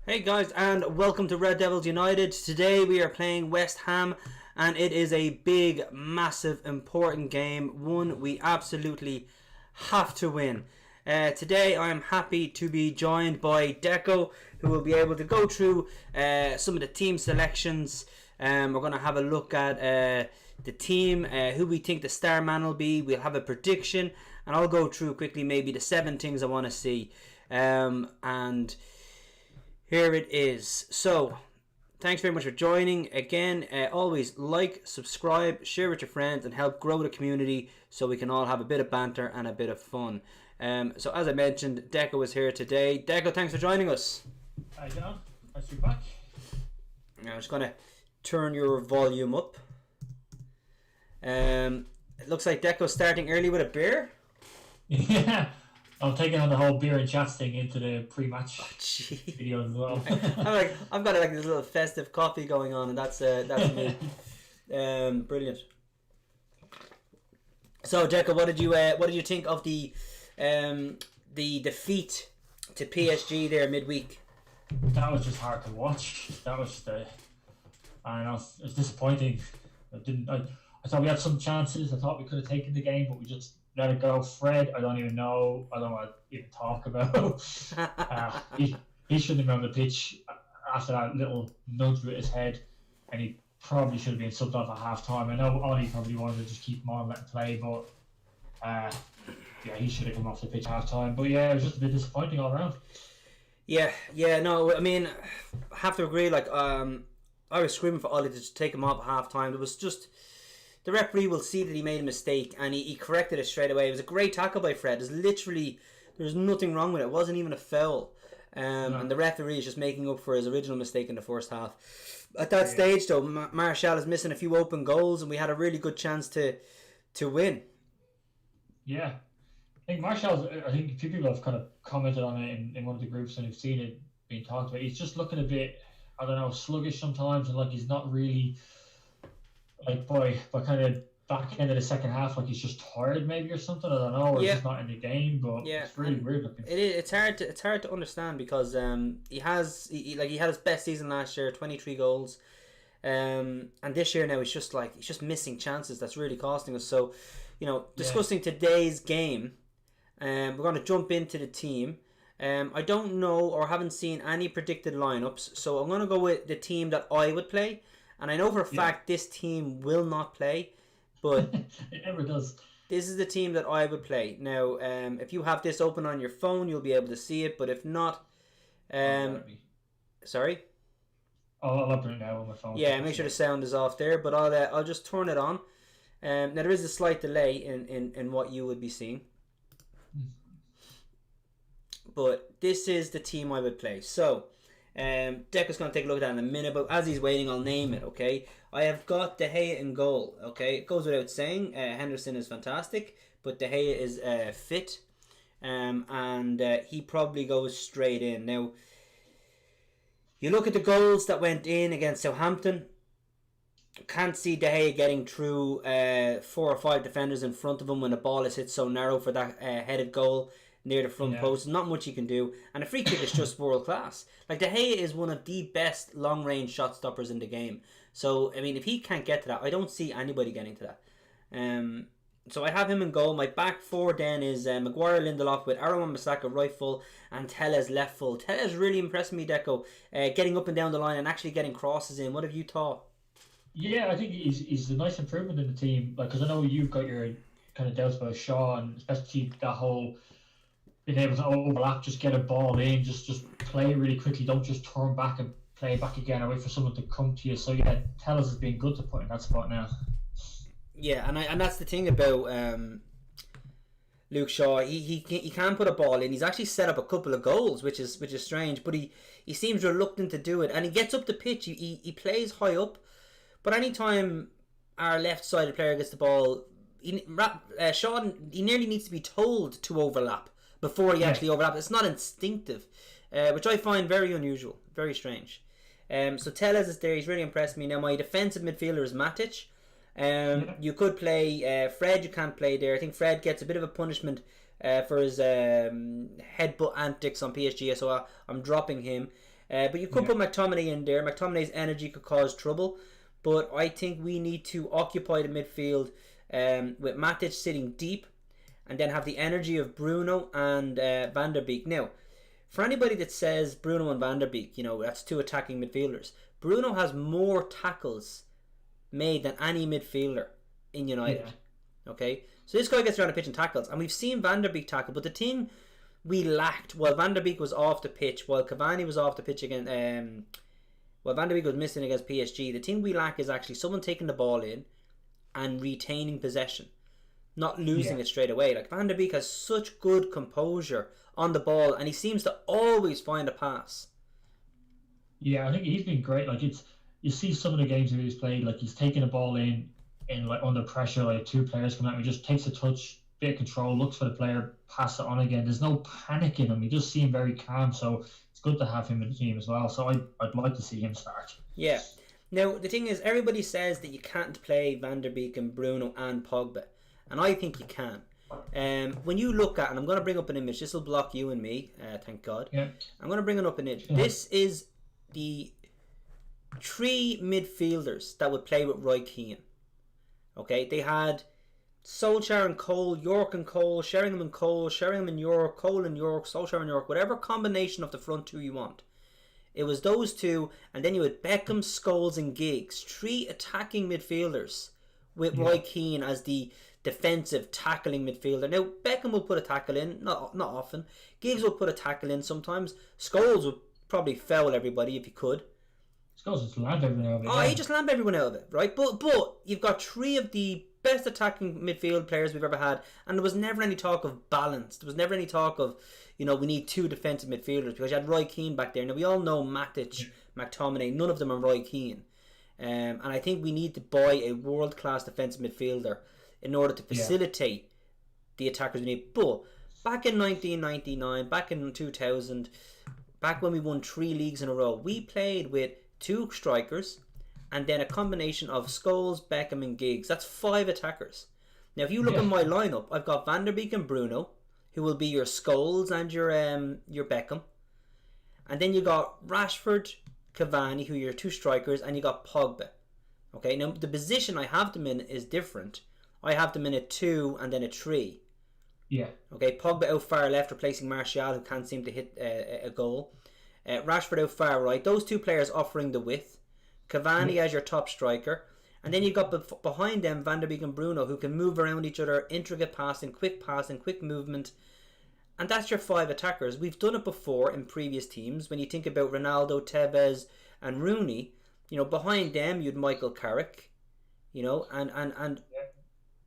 Hey guys, and welcome to Red Devils United. Today we are playing West Ham, and it is a big, massive, important game. One we absolutely have to win. Today I am happy to be joined by Deco, who will be able to go through some of the team selections. We're going to have a look at the team, who we think the star man will be. We'll have a prediction, and I'll go through quickly maybe the 7 things I want to see. And here it is. So, thanks very much for joining. Again, always like, subscribe, share with your friends, and help grow the community so we can all have a bit of banter and a bit of fun. So, as I mentioned, Deco is here today. Deco, thanks for joining us. Hi, John. Nice to be back. I'm just going to turn your volume up. It looks like Deco's starting early with a beer. Yeah, I'm taking on the whole beer and chats thing into the pre-match video as well. I've got like this little festive coffee going on, and that's me. Brilliant. So, Deco, what did you think of the defeat to PSG there midweek? That was just hard to watch. That was I don't know, it was disappointing. I thought we had some chances. I thought we could have taken the game, but we just let it go. Fred, I don't even know. I don't want to even talk about. He shouldn't have been on the pitch after that little nudge with his head, and he probably should have been subbed off at half time. I know Ollie probably wanted to just keep him on, let him play, but yeah, he should have come off the pitch at half time. But yeah, it was just a bit disappointing all around. Yeah, no, I mean, I have to agree. Like, I was screaming for Ollie to just take him off at half time. It was just, the referee will see that he made a mistake, and he corrected it straight away. It was a great tackle by Fred. There's nothing wrong with it. It wasn't even a foul. And the referee is just making up for his original mistake in the first half. At that stage, though, Martial is missing a few open goals, and we had a really good chance to win. Yeah. I think a few people have kind of commented on it in one of the groups, and have seen it being talked about. He's just looking a bit, I don't know, sluggish sometimes, and like he's not really, like by kind of back end of the second half, like he's just tired maybe or something. I don't know, or he's just not in the game. But it's really weird looking. It's hard to understand because he had his best season last year, 23 goals. And this year now he's just missing chances. That's really costing us. So, discussing today's game, we're going to jump into the team. I don't know or haven't seen any predicted lineups, so I'm going to go with the team that I would play. And I know for a fact this team will not play, but it never does. This is the team that I would play. Now, if you have this open on your phone, you'll be able to see it, but if not, sorry? I'll open it now on my phone. Yeah, make sure the sound is off there, but I'll just turn it on. Now, there is a slight delay in what you would be seeing. But this is the team I would play. So, Deco's going to take a look at that in a minute, but as he's waiting, I'll name it, okay? I have got De Gea in goal, okay? It goes without saying, Henderson is fantastic, but De Gea is fit, and he probably goes straight in. Now, you look at the goals that went in against Southampton, can't see De Gea getting through 4 or 5 defenders in front of him when the ball is hit so narrow for that headed goal near the front post. Not much he can do, and a free kick is just world class. Like, De Gea is one of the best long range shot stoppers in the game. So I mean, if he can't get to that, I don't see anybody getting to that. So I have him in goal. My back four then is Maguire, Lindelof with Aaron Wan-Bissaka right full and Telles left full. Telles really impressed me, Deco, getting up and down the line and actually getting crosses in. What have you thought? Yeah, I think he's a nice improvement in the team. Like, because I know you've got your kind of doubts about Shaw, and especially that whole being able to overlap, just get a ball in, just play really quickly. Don't just turn back and play back again or wait for someone to come to you. So yeah, Telles has been good to put in that spot now. Yeah, and that's the thing about Luke Shaw. He can put a ball in. He's actually set up a couple of goals, which is strange. But he seems reluctant to do it, and he gets up the pitch. He plays high up, but anytime our left-sided player gets the ball, Shaw he nearly needs to be told to overlap before he actually overlaps. It's not instinctive, which I find very unusual, very strange. So Telles is there. He's really impressed me. Now my defensive midfielder is Matic. You could play Fred. You can't play there. I think Fred gets a bit of a punishment for his headbutt antics on PSG, so I'm dropping him. But you could put McTominay in there. McTominay's energy could cause trouble. But I think we need to occupy the midfield with Matic sitting deep, and then have the energy of Bruno and Van der Beek. Now, for anybody that says Bruno and Van der Beek, that's two attacking midfielders. Bruno has more tackles made than any midfielder in United. Yeah. Okay? So this guy gets around the pitch and tackles. And we've seen Van der Beek tackle. But the thing we lacked while Van der Beek was off the pitch, while Cavani was off the pitch again, while Van der Beek was missing against PSG, the thing we lack is actually someone taking the ball in and retaining possession. Not losing it straight away. Like, Van der Beek has such good composure on the ball, and he seems to always find a pass. Yeah, I think he's been great. Like, you see some of the games that he's played, like he's taking the ball in like under pressure, like two players come out, he just takes a touch, bit of control, looks for the player, pass it on again. There's no panic in him. He just seems very calm. So it's good to have him in the team as well. So I'd like to see him start. Yeah. Now the thing is, everybody says that you can't play Van der Beek and Bruno and Pogba. And I think you can. When you look at, and I'm going to bring up an image, this will block you and me, thank God. Yeah. I'm going to bring up an image. Yeah. This is the 3 midfielders that would play with Roy Keane. Okay, they had Solskjaer and Cole, York and Cole, Sheringham and Cole, Sheringham and York, Cole and York, Solskjaer and York, whatever combination of the front 2 you want. It was those 2, and then you had Beckham, Scholes and Giggs, 3 attacking midfielders with Roy Keane as the defensive tackling midfielder. Now Beckham will put a tackle in, not often. Giggs will put a tackle in sometimes. Scholes would probably foul everybody if he could. Scholes just lamp everyone out of it. Oh, he just lamp everyone out of it, right? But you've got 3 of the best attacking midfield players we've ever had, and there was never any talk of balance. There was never any talk of, we need 2 defensive midfielders, because you had Roy Keane back there. Now we all know Matic, McTominay, none of them are Roy Keane. And I think we need to buy a world-class defensive midfielder in order to facilitate the attackers we need. But back in 1999, back in 2000, back when we won 3 leagues in a row, we played with 2 strikers and then a combination of Scholes, Beckham and Giggs. That's 5 attackers. Now if you look at my lineup, I've got Van der Beek and Bruno, who will be your Scholes and your Beckham. And then you got Rashford, Cavani, who are your 2 strikers, and you got Pogba. Okay, now the position I have them in is different. I have them in a 2 and then a 3. Yeah. Okay, Pogba out far left, replacing Martial, who can't seem to hit a goal. Rashford out far right. Those 2 players offering the width. Cavani as your top striker. And then you've got behind them Van der Beek and Bruno, who can move around each other, intricate passing, quick movement. And that's your 5 attackers. We've done it before in previous teams. When you think about Ronaldo, Tevez and Rooney, behind them you'd Michael Carrick, and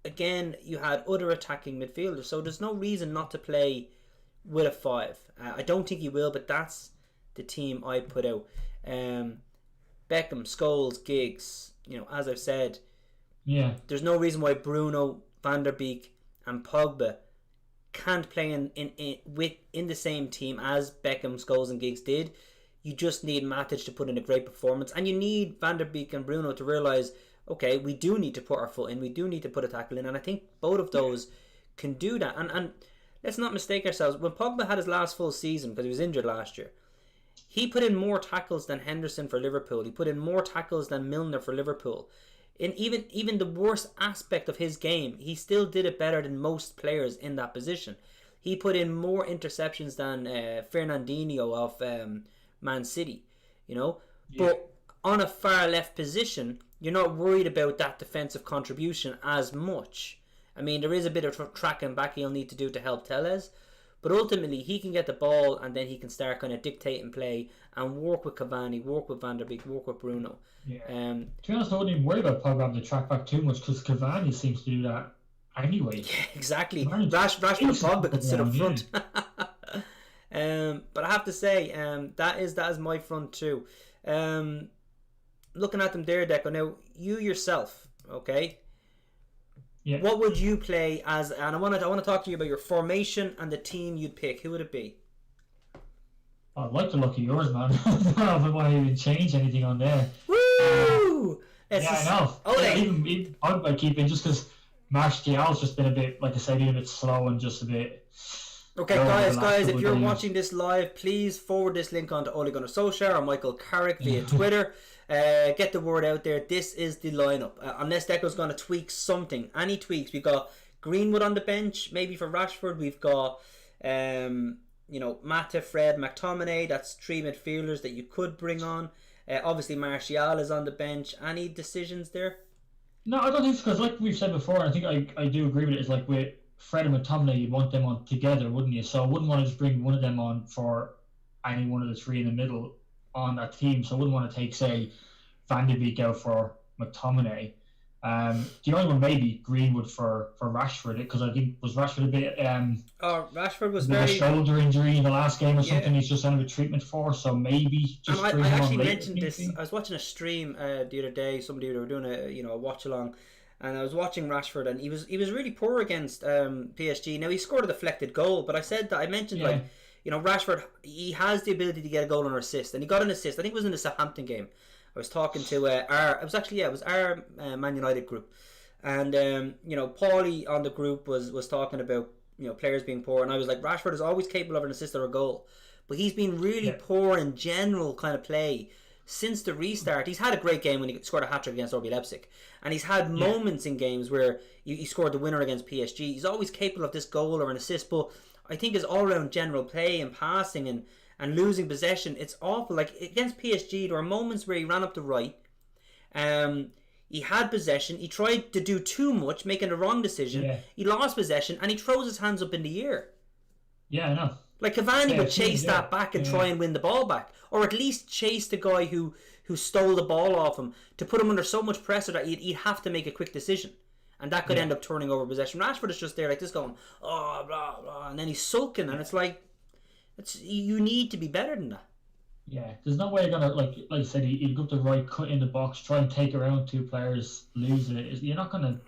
again you had other attacking midfielders. So there's no reason not to play with a 5. I don't think he will, but that's the team I put out. Beckham, Scholes, Giggs, as I've said, there's no reason why Bruno, Van der Beek and Pogba can't play in the same team as Beckham, Scholes and Giggs did. You just need Matic to put in a great performance, and you need Van der Beek and Bruno to realise, okay, we do need to put our foot in, we do need to put a tackle in, and I think both of those can do that. And let's not mistake ourselves. When Pogba had his last full season, because he was injured last year, he put in more tackles than Henderson for Liverpool. He put in more tackles than Milner for Liverpool. In even the worst aspect of his game, he still did it better than most players in that position. He put in more interceptions than Fernandinho of Man City, But on a far left position, you're not worried about that defensive contribution as much. I mean, there is a bit of tracking back he'll need to do to help Tellez, but ultimately he can get the ball and then he can start kind of dictating play and work with Cavani, work with Van der Beek, work with Bruno. Yeah. To be honest, I wouldn't even worry about Pogba having to track back too much, because Cavani seems to do that anyway. Yeah, exactly. Rashford and Pogba could sit up front. But I have to say, that is my front too. Looking at them there, Deco. Now, you yourself, okay? Yeah. What would you play as? And I want to talk to you about your formation and the team you'd pick. Who would it be? I'd like to look at yours, man. I don't know if I want to even change anything on there. Woo! I know. Oh, yeah, even I'd keep in, just because Martial's just been a bit, like I said, a bit slow and just a bit. Okay, over the last guys, if couple you're of games. watching this live, please forward this link on to Ole Gunnar Solskjaer or Michael Carrick via Twitter. Get the word out there. This is the lineup. Unless Deco's going to tweak something. Any tweaks? We've got Greenwood on the bench, maybe for Rashford. We've got, Mata, Fred, McTominay. That's three midfielders that you could bring on. Obviously, Martial is on the bench. Any decisions there? No, I don't think so, because like we've said before, and I think I do agree with it, is like with Fred and McTominay, you'd want them on together, wouldn't you? So I wouldn't want to just bring one of them on for any one of the three in the middle on that team. So I wouldn't want to take, say, Van de Beek out for McTominay. The only one maybe Greenwood for Rashford, because I think was Rashford a bit Rashford was with a very... shoulder injury in the last game or Yeah. something. He's just under treatment for, so maybe just And bring I him actually on late, mentioned this. maybe. I was watching a stream the other day. Somebody they were doing a watch along, and I was watching Rashford, and he was really poor against PSG. Now he scored a deflected goal, but I mentioned Yeah. Rashford, he has the ability to get a goal or assist, and he got an assist. I think it was in the Southampton game. I was talking to our Man United group, and Paulie on the group was talking about players being poor, and I was like, Rashford is always capable of an assist or a goal, but he's been really poor in general kind of play since the restart. He's had a great game when he scored a hat-trick against RB Leipzig, and he's had moments in games where he scored the winner against PSG. He's always capable of this goal or an assist, but I think his all-round general play and passing and losing possession, it's awful. Like against PSG, there were moments where he ran up the right, he had possession, he tried to do too much, making the wrong decision, he lost possession, and he throws his hands up in the air. Yeah, I know. Like Cavani would chase that back and try and win the ball back, or at least chase the guy who stole the ball off him, to put him under so much pressure that he'd have to make a quick decision, and that could end up turning over possession. Rashford is just there like this, going blah blah, and then he's sulking, and it's like, you need to be better than that. Yeah, there's no way you're gonna like you said. You go up the right, cut in the box, try and take around two players, lose it. You're not gonna,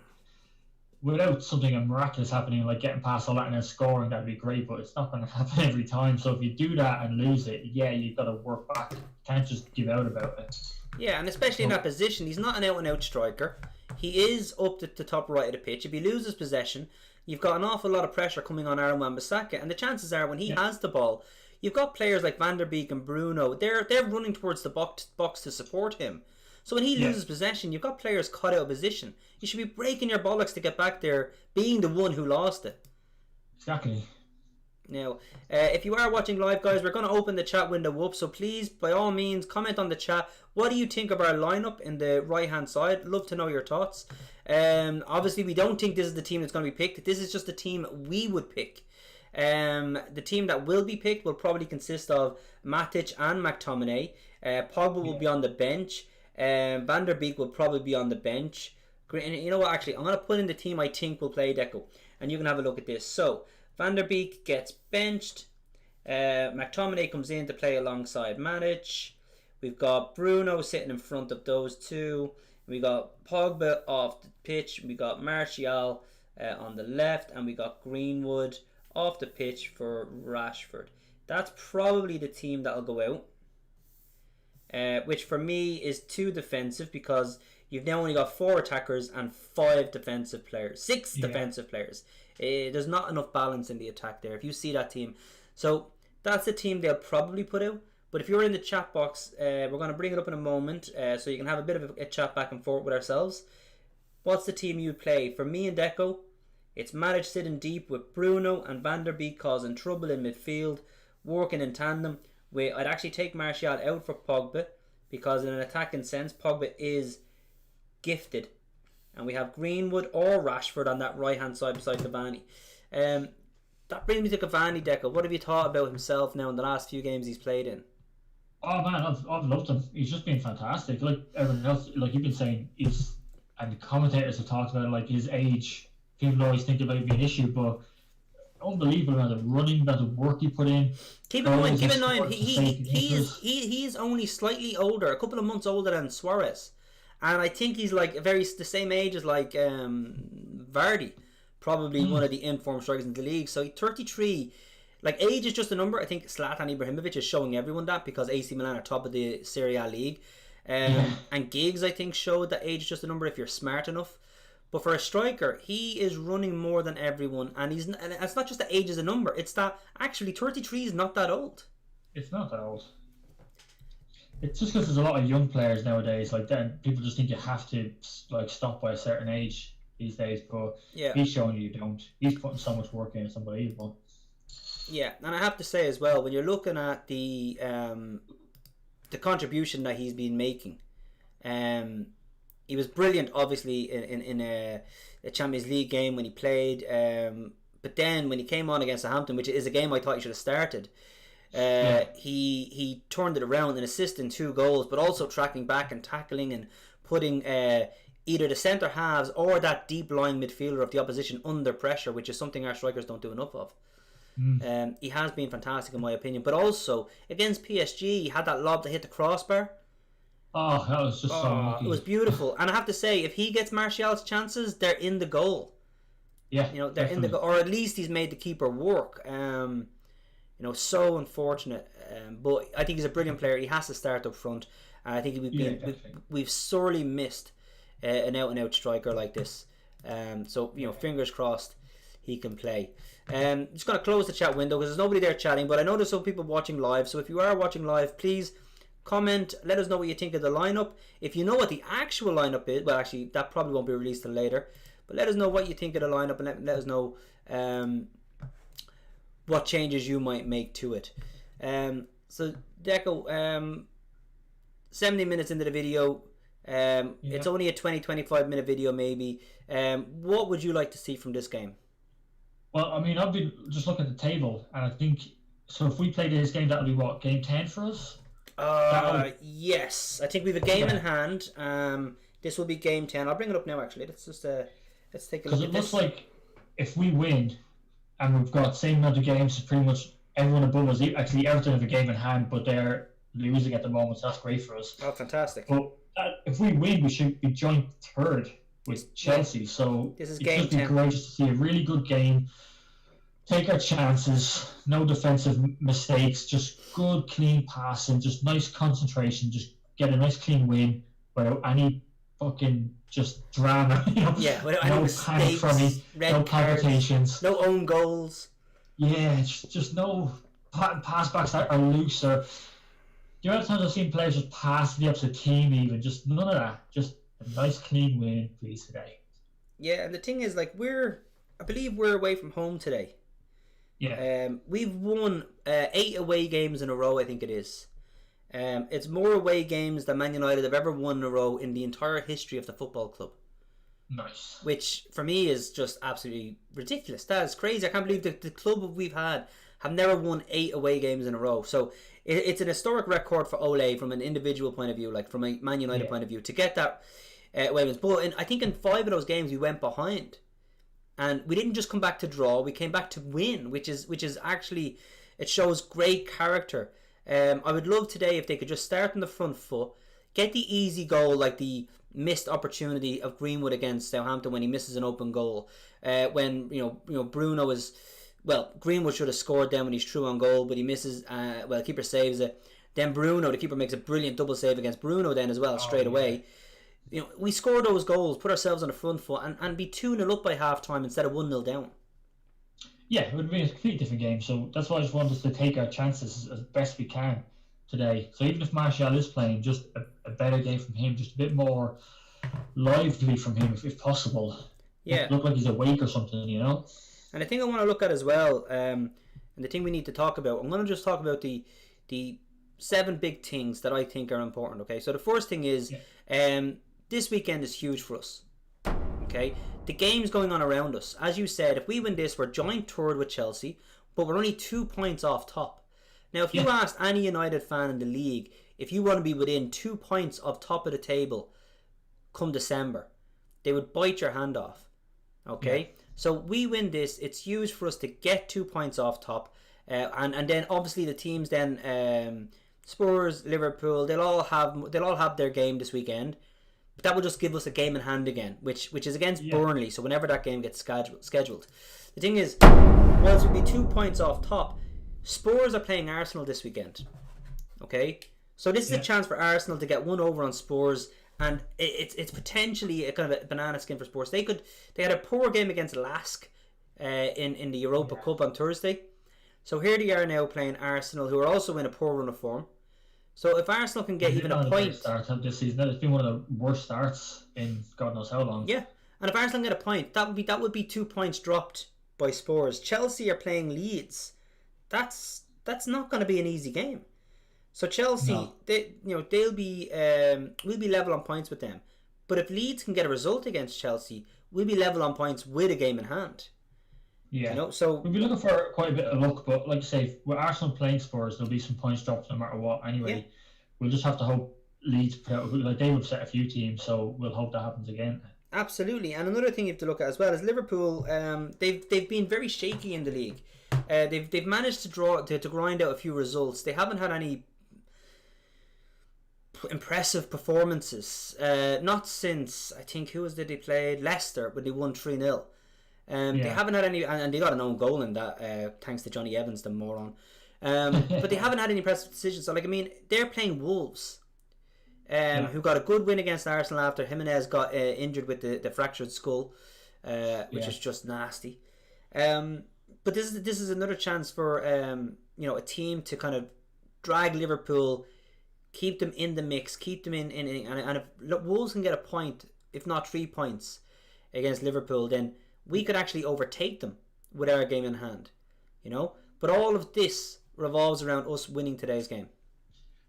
without something miraculous happening, like getting past all that and then scoring. That'd be great, but it's not gonna happen every time. So if you do that and lose it, you've got to work back. You can't just give out about it. Yeah, and especially in that position, he's not an out-and-out striker. He is up at the top right of the pitch. If he loses possession, you've got an awful lot of pressure coming on Aaron Wan-Bissaka, and the chances are when he has the ball, you've got players like Van der Beek and Bruno. They're running towards the box to support him. So when he loses possession, you've got players cut out of position. You should be breaking your bollocks to get back there, being the one who lost it. Exactly. Now, if you are watching live, guys, we're going to open the chat window up, so please, by all means, comment on the chat. What do you think of our lineup in the right-hand side? Love to know your thoughts. Obviously, we don't think this is the team that's going to be picked. This is just the team we would pick. The team that will be picked will probably consist of Matic and McTominay. Pogba will be on the bench. Van der Beek will probably be on the bench. And you know what, actually, I'm going to put in the team I think will play, Deco, and you can have a look at this. So, Van der Beek gets benched. McTominay comes in to play alongside Matic. We've got Bruno sitting in front of those two. We got Pogba off the pitch. We got Martial on the left, and we got Greenwood off the pitch for Rashford. That's probably the team that'll go out, which for me is too defensive, because you've now only got 4 attackers and 5 defensive players, 6 defensive players. There's not enough balance in the attack there if you see that team. So that's the team they'll probably put out. But if you're in the chat box, we're going to bring it up in a moment, so you can have a bit of a chat back and forth with ourselves. What's the team you'd play? For me and Deco, it's Matic sitting deep with Bruno and Van der Beek causing trouble in midfield, working in tandem. I'd actually take Martial out for Pogba, because in an attacking sense, Pogba is gifted. And we have Greenwood or Rashford on that right-hand side beside Cavani. That brings me to Cavani, Deco. What have you thought about himself now in the last few games he's played in? Oh man, I've loved him. He's just been fantastic. Like everyone else, like you've been saying, and the commentators have talked about it, like his age. People always think about it being an issue, but unbelievable amount of running, amount of work he put in. Keep in mind, he is only slightly older, a couple of months older than Suarez, and I think he's like the same age as like Vardy, probably one of the informed strikers in the league. So 33. Like, age is just a number. I think Zlatan Ibrahimovic is showing everyone that, because AC Milan are top of the Serie A league. And Giggs, I think, showed that age is just a number if you're smart enough. But for a striker, he is running more than everyone, and it's not just that age is a number. It's that actually 33 is not that old. It's not that old. It's just because there's a lot of young players nowadays. Like then, people just think you have to like stop by a certain age these days. But he's showing you don't. He's putting so much work in. It's unbelievable. Yeah, and I have to say as well, when you're looking at the contribution that he's been making, he was brilliant, obviously, in a Champions League game when he played. But then when he came on against Southampton, which is a game I thought he should have started, he turned it around and assisting 2 goals, but also tracking back and tackling and putting either the centre halves or that deep line midfielder of the opposition under pressure, which is something our strikers don't do enough of. He has been fantastic in my opinion, but also against PSG he had that lob that hit the crossbar. Oh, that was just so lucky. It was beautiful. And I have to say, if he gets Martial's chances, they're in the goal. Yeah, you know, they're in the goal, or at least he's made the keeper work. You know, so unfortunate, but I think he's a brilliant player. He has to start up front, and I think we've sorely missed an out and out striker like this. So you know, fingers crossed he can play. Just going to close the chat window because there's nobody there chatting, but I know there's some people watching live, so if you are watching live, please comment, let us know what you think of the lineup. If you know what the actual lineup is, well actually that probably won't be released till later, but let us know what you think of the lineup, and let us know what changes you might make to it. So Deco, 70 minutes into the video, it's only a 20-25 minute video maybe. What would you like to see from this game? Well, I mean, I've been just looking at the table, and I think so. If we play this game, that'll be what, game 10 for us? Yes, I think we have a game in hand. This will be game 10. I'll bring it up now. Actually, let's just let's take a look at this. Because it looks like if we win, and we've got same amount of games as pretty much everyone above us. Actually, Everton have a game in hand, but they're losing at the moment, so that's great for us. Oh, fantastic! But if we win, we should be joint third with Chelsea. So this is game 10. It'd be great just to see a really good game. Take our chances, no defensive mistakes, just good, clean passing, just nice concentration, just get a nice, clean win without any fucking just drama. You know? Yeah, without no any panic mistakes, from me, no palpitations, no own goals. Yeah, just no pass backs that are loose, or the other times I've seen players just pass to the opposite team, even just none of that. Just a nice, clean win, please, today. Yeah, and the thing is, like, I believe we're away from home today. Yeah. We've won 8 away games in a row, I think it is. It's more away games than Man United have ever won in a row in the entire history of the football club. Nice. Which, for me, is just absolutely ridiculous. That is crazy. I can't believe the club we've had have never won 8 away games in a row. So it's an historic record for Ole from an individual point of view, like from a Man United point of view, to get that away wins. But I think in 5 of those games we went behind. And we didn't just come back to draw, we came back to win, which is actually, it shows great character. I would love today if they could just start on the front foot, get the easy goal, like the missed opportunity of Greenwood against Southampton when he misses an open goal. When you know Bruno is, well, Greenwood should have scored then when he's through on goal, but he misses. Well, keeper saves it. Then Bruno, the keeper, makes a brilliant double save against Bruno then as well, straight away. You know, we score those goals, put ourselves on the front foot, and be 2-0 up by half time instead of 1-0 down. Yeah, it would be a completely different game. So that's why I just want us to take our chances as best we can today. So even if Martial is playing, just a better game from him, just a bit more lively from him if possible. Yeah. Look like he's awake or something, you know? And the thing I want to look at as well, and the thing we need to talk about, I'm going to just talk about the 7 big things that I think are important, okay? So the first thing is, this weekend is huge for us. Okay, the game's going on around us. As you said, if we win this, we're joint third with Chelsea, but we're only 2 points off top. Now, if you asked any United fan in the league if you want to be within 2 points of top of the table come December, they would bite your hand off. Okay, so we win this. It's huge for us to get 2 points off top, and then obviously the teams then Spurs, Liverpool, they'll all have their game this weekend. But that will just give us a game in hand again, which is against Burnley. So whenever that game gets scheduled. The thing is, whilst we'll be 2 points off top, Spurs are playing Arsenal this weekend. Okay? So this is a chance for Arsenal to get one over on Spurs and it's potentially a kind of a banana skin for Spurs. They had a poor game against Lask in the Europa Cup on Thursday. So here they are now playing Arsenal, who are also in a poor run of form. So if Arsenal can get even a point, start this season, it's been one of the worst starts in God knows how long. Yeah, and if Arsenal get a point, that would be 2 points dropped by Spurs. Chelsea are playing Leeds. That's not going to be an easy game. So Chelsea, we'll be level on points with them. But if Leeds can get a result against Chelsea, we'll be level on points with a game in hand. Yeah. So we'll be looking for quite a bit of luck, but like you say, with Arsenal playing Spurs, there'll be some points dropped no matter what. Anyway, we'll just have to hope Leeds put out, like they've upset a few teams, so we'll hope that happens again. Absolutely, and another thing you have to look at as well is Liverpool. They've been very shaky in the league. They've managed to grind out a few results. They haven't had any impressive performances. Not since, I think, who was it they played? Leicester, when they won 3-0. They haven't had any, and they got an own goal in that, thanks to Johnny Evans, the moron. But they haven't had any impressive decisions. So, they're playing Wolves, who got a good win against Arsenal after Jimenez got injured with the fractured skull, which is just nasty. But this is another chance for a team to kind of drag Liverpool, keep them in the mix, keep them in and if Wolves can get a point, if not 3 points against Liverpool, then we could actually overtake them with our game in hand, But all of this revolves around us winning today's game.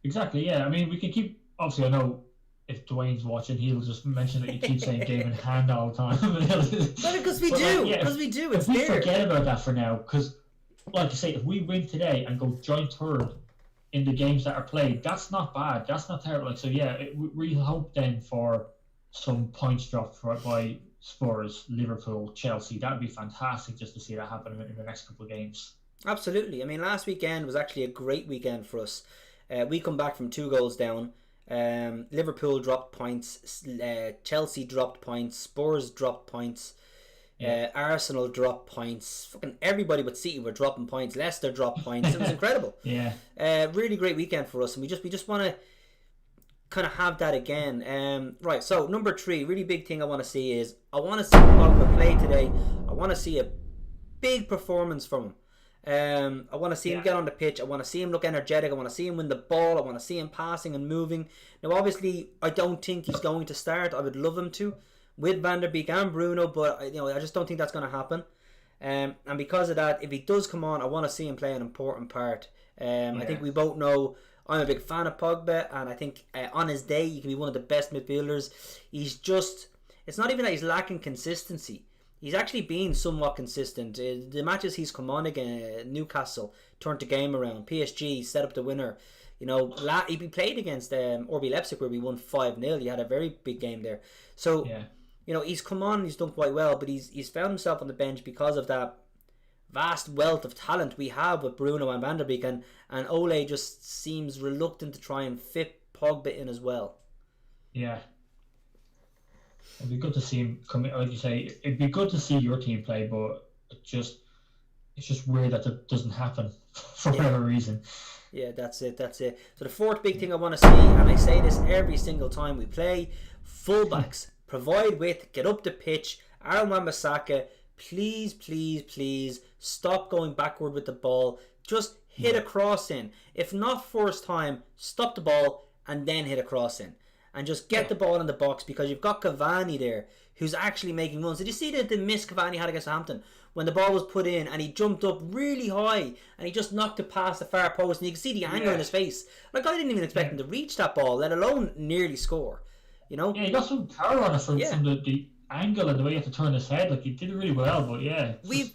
Exactly, yeah. I mean, we can keep... Obviously, I know if Dwayne's watching, he'll just mention that you keep saying game in hand all the time. Because we do. Because we do. It's if we there. forget about that for now, because, like I say, if we win today and go joint third in the games that are played, that's not bad. That's not terrible. We hope then for some points dropped by Spurs, Liverpool, Chelsea. That would be fantastic just to see that happen in the next couple of games. Absolutely. I mean, last weekend was actually a great weekend for us. We come back from 2 goals down. Liverpool dropped points. Chelsea dropped points. Spurs dropped points. Arsenal dropped points. Fucking everybody but City were dropping points. Leicester dropped points. It was incredible. Really great weekend for us, and we just want to kind of have that again. Right, so number 3, really big thing I want to see is I want to see Pogba play today. I want to see a big performance from him. I want to see him get on the pitch. I want to see him look energetic. I want to see him win the ball. I want to see him passing and moving. Now, obviously, I don't think he's going to start. I would love him to with Van der Beek and Bruno, but I just don't think that's going to happen. And because of that, if he does come on, I want to see him play an important part. I think we both know I'm a big fan of Pogba, and I think on his day he can be one of the best midfielders. It's not even that he's lacking consistency. He's actually been somewhat consistent. The matches he's come on again, Newcastle turned the game around. PSG set up the winner. He played against RB Leipzig where we won 5-0. He had a very big game there. So, he's come on, he's done quite well, but he's found himself on the bench because of that vast wealth of talent we have with Bruno and Van der Beek, and Ole just seems reluctant to try and fit Pogba in as well. Yeah. It'd be good to see him come in, like you say. It'd be good to see your team play, but it's just weird that it doesn't happen for whatever reason. Yeah, that's it. So the fourth big thing I want to see, and I say this every single time we play, fullbacks provide width, get up the pitch. Aaron Wan-Bissaka, please stop going backward with the ball. Just hit a cross in. If not first time, stop the ball and then hit a cross in. And just get the ball in the box, because you've got Cavani there who's actually making runs. Did you see the miss Cavani had against Southampton when the ball was put in and he jumped up really high and he just knocked it past the far post, and you can see the anger in his face. I didn't even expect him to reach that ball, let alone nearly score. He got some power on it from the angle and the way you have to turn his head. He did it really well, but we've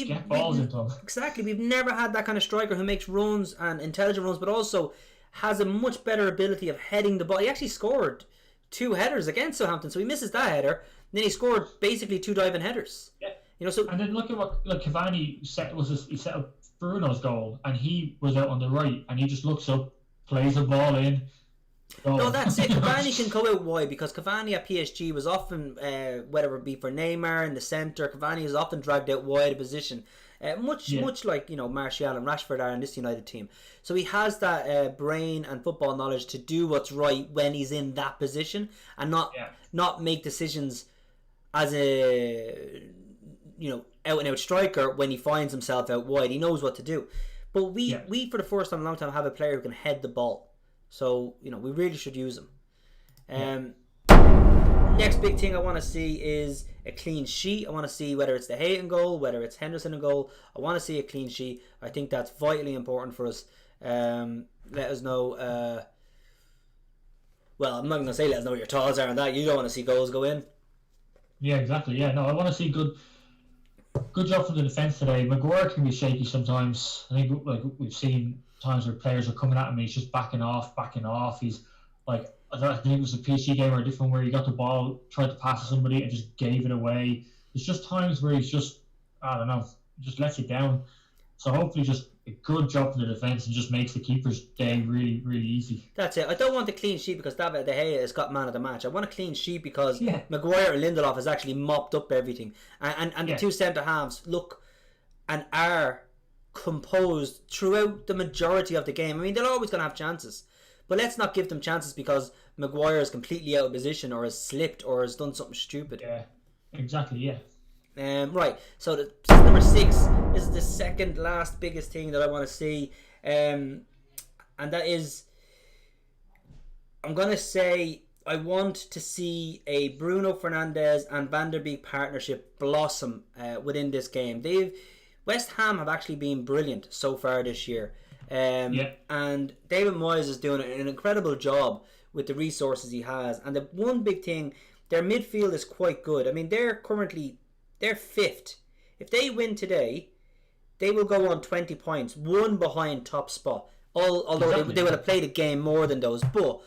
get balls into him. Exactly. We've never had that kind of striker who makes runs and intelligent runs, but also has a much better ability of heading the ball. He actually scored 2 headers against Southampton, so he misses that header. Then he scored basically 2 diving headers. Yeah. And then look at what Cavani set he set up Bruno's goal, and he was out on the right, and he just looks up, plays the ball in. No, that's it. Cavani can come out wide, because Cavani at PSG was often, whether it be for Neymar in the centre, Cavani is often dragged out wide of position. much like Martial and Rashford are in this United team. So he has that brain and football knowledge to do what's right when he's in that position, and not make decisions as a out and out striker when he finds himself out wide. He knows what to do. But we for the first time in a long time have a player who can head the ball. So we really should use him. Next big thing I want to see is a clean sheet. I want to see whether it's De Gea in goal, whether it's Henderson in goal. I want to see a clean sheet. I think that's vitally important for us. Let us know. Well, I'm not going to say let us know what your thoughts are on that. You don't want to see goals go in. Yeah, exactly. Yeah, no, I want to see good job from the defence today. Maguire can be shaky sometimes. I think we've seen times where players are coming at him and he's just backing off. He's like, I think it was a PSG game or a different where he got the ball, tried to pass to somebody and just gave it away. There's just times where he's just, I don't know, just lets you down. So hopefully just a good job from the defence and just makes the keeper's day really, really easy. That's it. I don't want the clean sheet because David De Gea has got man of the match. I want a clean sheet because Maguire and Lindelof has actually mopped up everything. And the two centre-halves look and are composed throughout the majority of the game. I mean, they're always going to have chances. But let's not give them chances because Maguire is completely out of position or has slipped or has done something stupid. Yeah, exactly, yeah. Right, so this is number 6. This is the second last biggest thing that I want to see. And that is, I'm going to say, I want to see a Bruno Fernandes and Van der Beek partnership blossom within this game. West Ham have actually been brilliant so far this year. And David Moyes is doing an incredible job with the resources he has. And the one big thing, their midfield is quite good. I mean, they're 5th. If they win today, they will go on 20 points, one behind top spot. Although they will have played a game more than those, but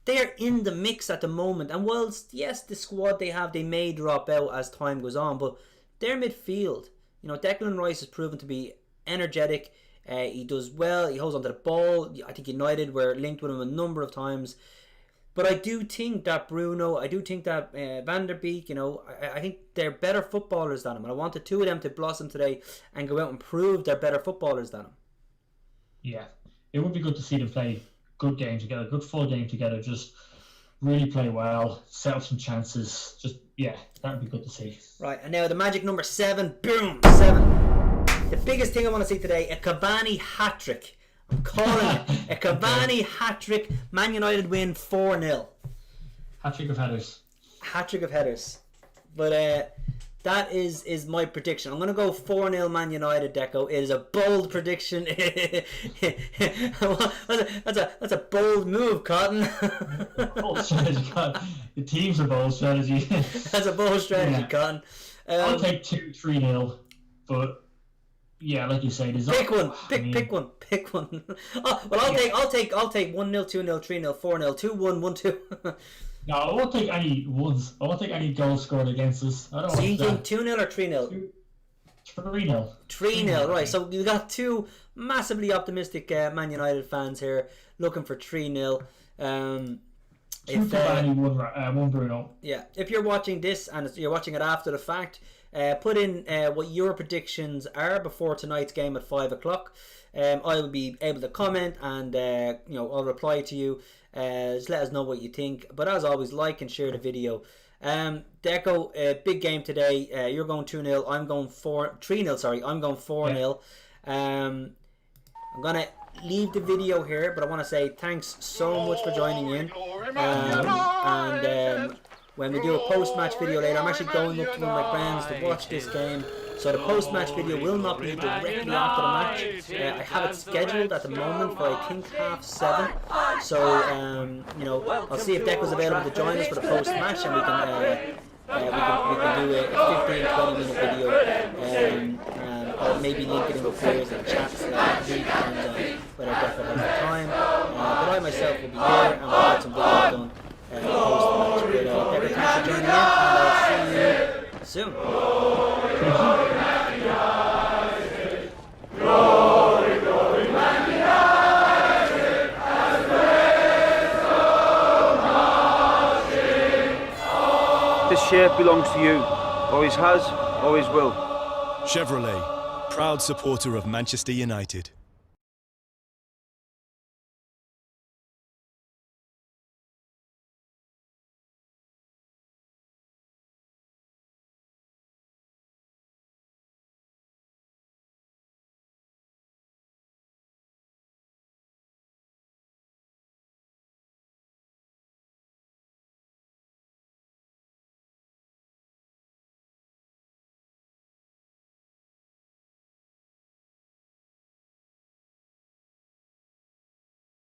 they're in the mix at the moment. And whilst yes, the squad they have, they may drop out as time goes on, but their midfield, Declan Rice has proven to be energetic. He does well. He holds onto the ball. I think United were linked with him a number of times. But I do think that Bruno, I do think that Van der Beek, I think they're better footballers than him. And I want the two of them to blossom today and go out and prove they're better footballers than him. Yeah, it would be good to see them play good game together, good full game together. Just really play well, set up some chances. That would be good to see. Right, and now the magic number 7. Boom, 7. The biggest thing I want to see today, a Cavani hat-trick. I'm calling it a Cavani hat-trick. Man United win 4-0. Hat-trick of headers. Hat-trick of headers. But that is my prediction. I'm going to go 4-0 Man United, Deco. It is a bold prediction. That's a bold move, Cotton. Bold strategy, Cotton. The team's a bold strategy. That's a bold strategy, Cotton. I'll take 2-3-0, but... Yeah, like you say, pick one. Oh, well, I'll take 1-0, 2-0, 3-0, 4-0, 2-1, 1-2. No, I won't take any ones. I won't take any goals scored against us. I don't. So you think 2-0 or 3-0? 3-0. 3-0, right? So we got two massively optimistic Man United fans here looking for 3-0. One Bruno. Yeah, if you're watching this and you're watching it after the fact. Put in what your predictions are before tonight's game at 5 o'clock. I will be able to comment and I'll reply to you. Just let us know what you think. But as always, like and share the video. Deco, big game today. You're going 2-0. I'm going 3-0. Sorry, I'm going 4-0. I'm gonna leave the video here, but I want to say thanks so much for joining in. When we do a post-match video later, I'm actually going up to one of my friends to watch this game. So the post-match video will not be directly after the match. I have it scheduled at the moment for I think 7:30. So I'll see if Deco's available to join us for the post-match, and we can do a 15-20 minute video. Or maybe link it in with players and chats next week, and whether Deco has the time. But I myself will be here, and we'll get some videos done. Post-match. But Deco, thanks for joining in, and I'll see you soon. This shirt belongs to you. Always has, always will. Chevrolet. proud supporter of Manchester United.